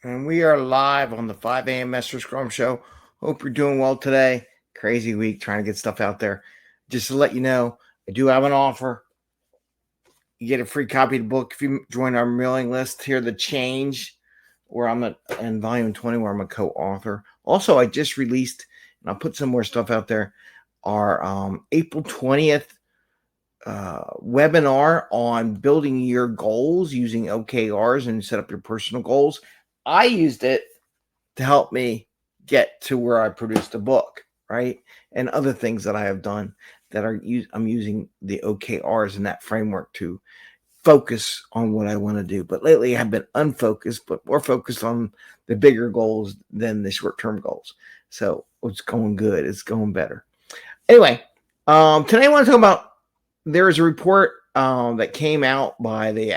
And we are live on the 5 a.m. Mester Scrum Show. Hope you're doing well today. Crazy week trying to get stuff out there. Just to let you know, I do have an offer. You get a free copy of the book if you join our mailing list here, The Change, where I'm in volume 20, where I'm a co-author. Also, I just released, and I'll put some more stuff out there, our April 20th webinar on building your goals using OKRs and set up your personal goals. I used it to help me get to where I produced a book, right? And other things that I have done that I'm using the OKRs in that framework to focus on what I want to do. But lately I've been unfocused, but more focused on the bigger goals than the short-term goals. So it's going good. It's going better. Anyway, today I want to talk about, there is a report that came out by the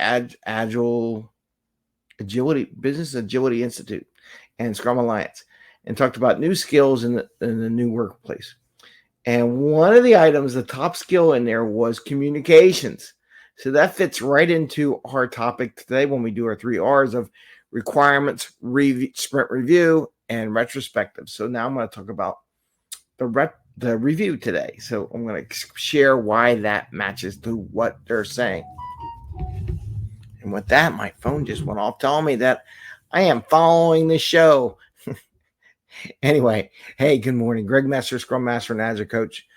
Business Agility Institute and Scrum Alliance, and talked about new skills in the new workplace. And one of the items, the top skill in there, was communications. So that fits right into our topic today when we do our 3 R's of requirements, sprint review, and retrospective. So now I'm going to talk about the review today. So I'm going to share why that matches to what they're saying. And with that, my phone just went off telling me that I am following the show. Anyway, hey, good morning. Greg Mester, Scrum Master and Agile Coach.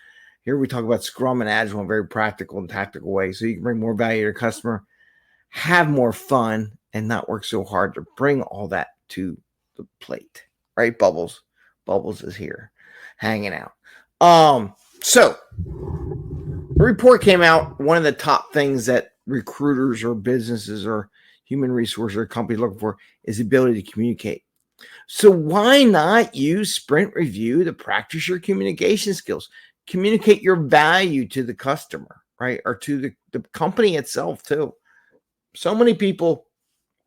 Here we talk about Scrum and Agile in a very practical and tactical way so you can bring more value to your customer, have more fun, and not work so hard to bring all that to the plate. Right, Bubbles? Bubbles is here hanging out. So the report came out. One of the top things that recruiters or businesses or human resources or companies looking for is the ability to communicate. So why not use sprint review to practice your communication skills? Communicate your value to the customer, right? Or to the company itself too. So many people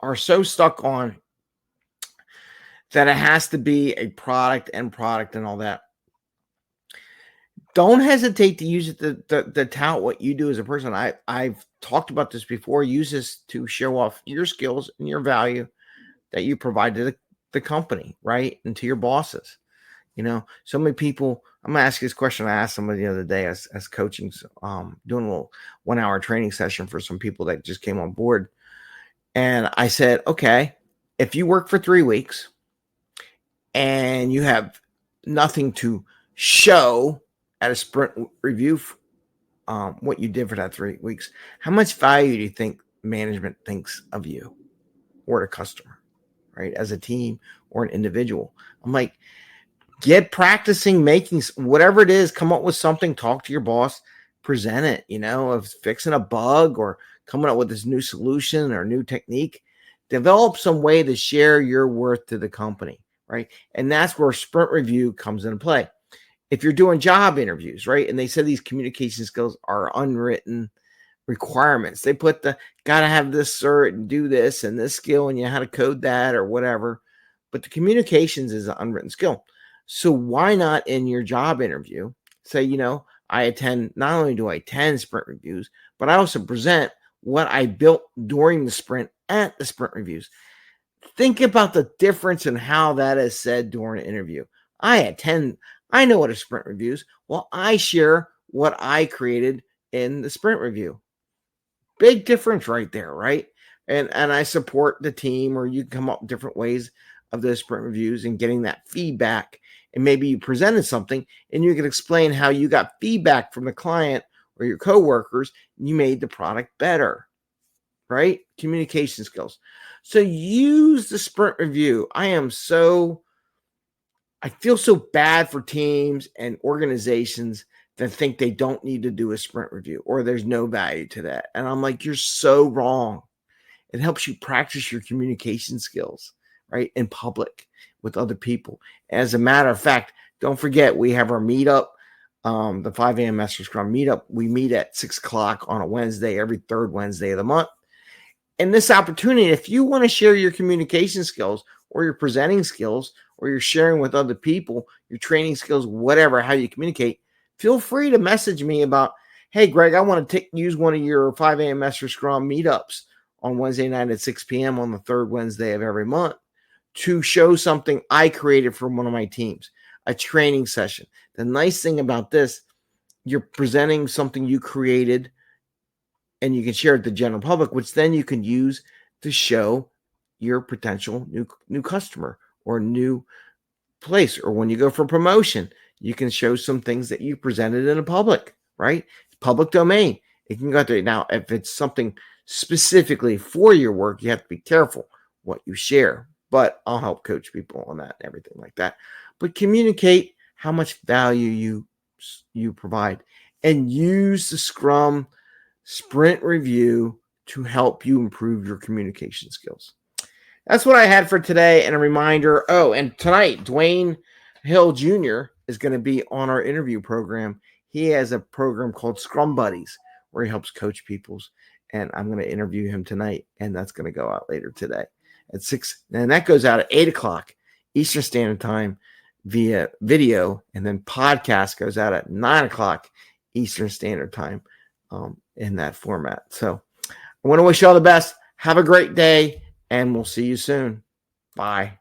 are so stuck on that it has to be a product and all that. Don't hesitate to use it to tout what you do as a person. I've talked about this before. Use this to show off your skills and your value that you provide to the company, right? And to your bosses. You know, so many people, I'm going to ask you this question. I asked somebody the other day as coaching, doing a little 1-hour training session for some people that just came on board. And I said, okay, if you work for 3 weeks and you have nothing to show at a sprint review, what you did for that 3 weeks, how much value do you think management thinks of you or the customer, right? As a team or an individual. I'm like, get practicing making whatever it is, come up with something, talk to your boss, present it, of fixing a bug or coming up with this new solution or new technique. Develop some way to share your worth to the company, right? And that's where sprint review comes into play. If you're doing job interviews, right, and they said these communication skills are unwritten requirements. They put gotta have this cert and do this and this skill and you know how to code that or whatever. But the communications is an unwritten skill. So why not in your job interview say, not only do I attend sprint reviews, but I also present what I built during the sprint at the sprint reviews. Think about the difference in how that is said during an interview. I know what a sprint review is. Well, I share what I created in the sprint review. Big difference right there, right? And I support the team, or you can come up with different ways of those sprint reviews and getting that feedback. And maybe you presented something and you can explain how you got feedback from the client or your coworkers and you made the product better, right? Communication skills. So use the sprint review. I feel so bad for teams and organizations that think they don't need to do a sprint review or there's no value to that. And I'm like, you're so wrong. It helps you practice your communication skills, right? In public with other people. As a matter of fact, don't forget, we have our meetup, the 5 a.m. Mester Scrum meetup. We meet at 6 o'clock on a Wednesday, every third Wednesday of the month. And this opportunity, if you want to share your communication skills or your presenting skills, or you're sharing with other people, your training skills, whatever, how you communicate, feel free to message me about, hey, Greg, I want to use one of your 5 a.m. Mester Scrum meetups on Wednesday night at 6 p.m. on the third Wednesday of every month to show something I created for one of my teams, a training session. The nice thing about this, you're presenting something you created and you can share it to the general public, which then you can use to show your potential new customer or new place. Or when you go for promotion, you can show some things that you presented in a public, right? Public domain. It can go out there. Now, if it's something specifically for your work, you have to be careful what you share. But I'll help coach people on that and everything like that. But communicate how much value you provide and use the Scrum sprint review to help you improve your communication skills. That's what I had for today. And a reminder. Oh, and tonight, Dwayne Hill Jr. is going to be on our interview program. He has a program called Scrum Buddies where he helps coach people's. And I'm going to interview him tonight. And that's going to go out later today at 6. And that goes out at 8 o'clock Eastern Standard Time via video. And then podcast goes out at 9 o'clock Eastern Standard Time in that format. So I want to wish you all the best. Have a great day. And we'll see you soon. Bye.